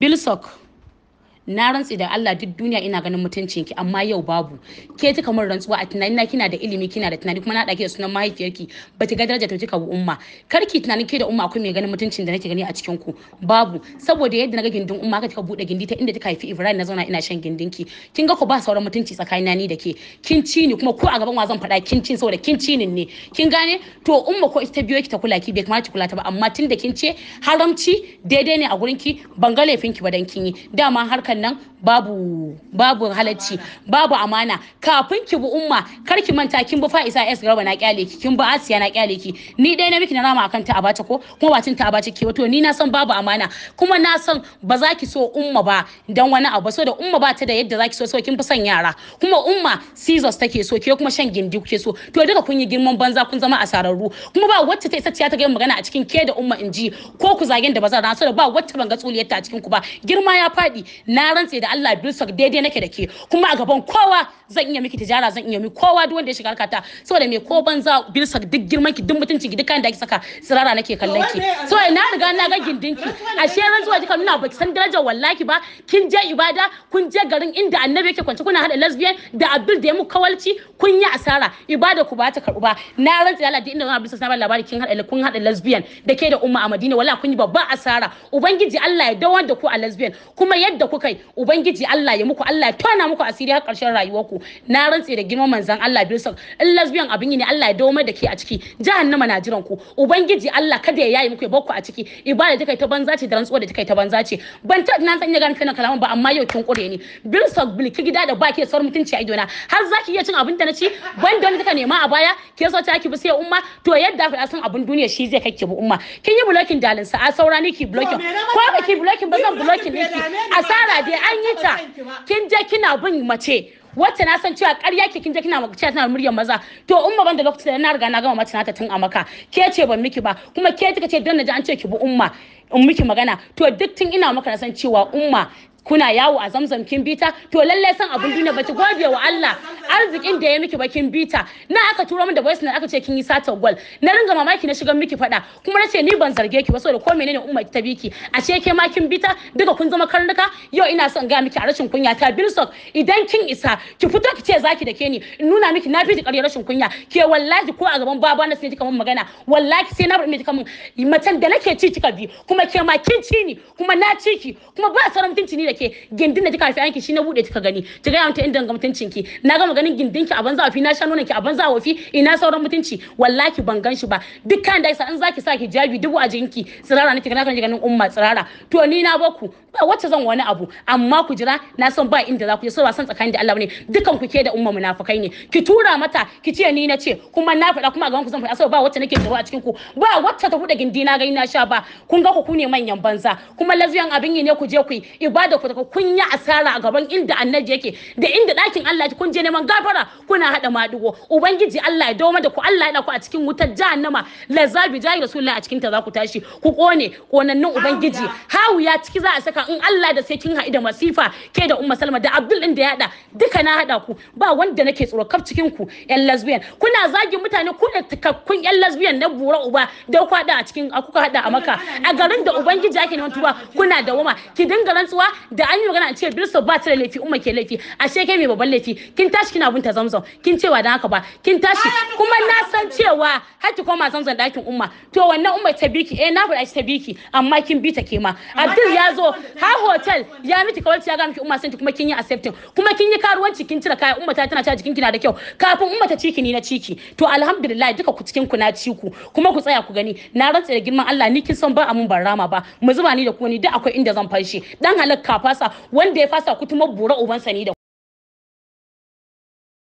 Bilsok, na rantsi da Allah duk duniya ina ganin mutuncinki amma yau babu. Ke ji kamar rantsuwa a tunani na kina da ilimi kina da tunani kuma na dake da sunan mahaifiyarki bata ga daraja to kika bu umma. Karki tunanin ke da umma akwai mai ganin mutuncin da nake gani a cikin ku. Babu saboda yadda naga gindin umma ka kika bude gindi ta inda kika haifi Ibrahim na zauna ina shan gindinki. Kin ga ko ba sauran mutunci tsakanin ni da ke. Kin ci ni kuma ko a gaban wa zan faɗa kin cin saboda kin ci ne. Kin gane to umma ko ita biyo ki ta kula ki bai kamata ki kula ta ba amma tunda kin ce haramci daidai ne a gurin ki ban ga laifin ki ba dan kin yi. Dama harkan nan babu halacci babu amana kafin ki bu umma kar ki manta kin bu Fa'isa S Garba na kyale ki kin bu Asiya na kyale ki ni dai na miki na rama akan ta abace ko kuma ba cin ta abace ki wato ni na san babu amana kuma na san ba za ki so umma ba dan wani abu so da umma ba ta da yadda za ki so kin fi son yara kuma umma scissors take so ke kuma shan gindi kuke so to duka kun yi girman banza kun zama asararru kuma ba wacce ta isa ta ga magana a cikin ke da umma inji ko ku zagen da bazan ran so da ba wacce ban ga tsuliyarta a cikin ku ba girma ya fadi na rantse da Allah Bilsok daidai nake da ke kuma a gaban kowa zan iya miki tijara zan iya miki kowa duk wanda ya shiga harkata saboda me ko banza Bilsok duk girman ki duk mutuncin ki duk kan da ake saka sirara nake kallon ki so na riga na ga gindin ki ashe ran zuwa kika nuna baki san darajar wallahi ba kin je ibada kun je garin inda annabi yake kwance kuna hada lesbian da Abdul da ya muku kawalci kun yi asara ibada ku ba ta karbu ba na rantsa Allah duk inda zan Bilsok na ba labari kun hada lesbian da ke da umma a Madina wallahi kun yi babba asara ubangiji Allah ya dawo da ku a lesbian kuma yadda kuka yi ubangiji Allah ya muku Allah ya tona muku asiri har karshen rayuwarku na rantse da girman manzon Allah Bilsok in lesbian abin yi ne Allah ya dawo da ke a ciki jahannama na jiran ku ubangiji Allah kada ya yayi muku ya bakku a ciki ibada take ta banza ce da rantsuwa da take ta banza ce ban ta nan san iya gane kana kalaman ba amma yau kin kure ni Bilsok bilki gida da baki da sauran mutunci a idona har zaki iya cin abin da na ci ban da kika nema a baya ke so ta ki bi sai umma to yadda fa san abin duniya shi zai kake bu umma kin yi blocking dalin sa a saura ni ki blocking ko ba ki blocking ba zan blocking ne ki asara dai an yi ta kin je kina bin mace wacce na san cewa ƙarya ke kin je kina magana tana muryar maza to umma banda lokacin da na riga na gama mace nata tun a maka ke ce ban miki ba kuma ke kika ce dan naji an ce ki bu umma in miki magana to duk tun ina maka na san cewa umma kuna yawo a Zamzam kin bita to lalle san abun duniya baki gode wa Allah arzikin da ya miki bakin bita na aka turo min da voice na aka ce kin yi satar gwal na ringa mamaki na shigan miki fada kuma nace ni ban zarge ki ba saboda ko menene umma ta biki a ce ke ma kin bita duka kun zama karnuka yau ina son ga miki a rashin kunya ta Bilsok idan kin isa ki fito ki ce zaki da ke ni in nuna miki na fi ki ƙarya rashin kunya ke wallahi ko a gaban baba na sai kika mun magana wallahi sai na bar miki kamun macen da nake ci kika bi kuma ke ma kin ci ni kuma na ci ki kuma ba sauran mutunci ni ke gindin da kika haifi yanki shi na bude kika gani ki ga yanta inda ga mutuncin ki na ga maganin gindin ki a banza wafi na sha nonon ki a banza wafi ina sauran mutunci wallahi ban gan shi ba dukkan da isa in zaki sa hijabi dubu a jinki tsirara nake kana kan ganin umma tsirara to ni na baku ba wacce zan wani abu amma ku jira na san ba inda za ku je so ba san tsakanin da Allah bane dukan ku ke da umma munafikai ne ki tura mata ki ce ni na ce kuma na faɗa kuma a gaban ku zan faɗa so ba wacce nake tsoro a cikin ku ba wacce ta bude gindi na ga ina sha ba kun ga ku ne manyan banza kuma lesbian abin yi ne ku je ku ibada ku kun yi asara a gaban inda annabi yake da inda ɗakin Allah kun je neman gafara kuna hada madugo ubangiji Allah ya dawo da ku Allah ya da ku a cikin wutar jahannama lazabi jahi rasulullahi a cikin ta za ku tashi ku kone konannin ubangiji hawiya ciki za a saka in Allah da sai kin haɗu da masifa ke da umma Salma da Abdul din da ya hada duka na hada ku ba wanda nake tsoro kaf cikin ku yan lesbian kuna zagin mutane ku da tikakkun yan lesbian na bura uba da ku hada a cikin kuka hada a maka a garin da ubangiji yake neman tuba kuna da wama ki dinga rantsuwa da an yi magana a ce Bilsok ba ta da laifi umma ke laifi ashe kai mai babban laifi kin tashi kina binta Zamzam kin cewa dan haka ba kin tashi kuma na san cewa har ki koma Zamzam dakin umma to wannan umma ta biki na faɗa ta biki amma kin bi ta kema Abdul ya zo har hotel ya miki kawalci ya ga miki umma santi kuma kin yi accepting kuma kin yi karuwanci kin cire kaya umma ta tana ta jikin kina da kyau kafin umma ta ciki ni na ciki to alhamdulillah duka ku cikin ku na ciku kuma ku tsaya ku gani na rantsa da girman Allah ni kin san ba amun barrama ba mu zuba ni da ku ni da akwai inda zan fashi dan halakka fasa wanda ya fasa kutumar bura ubansa ni da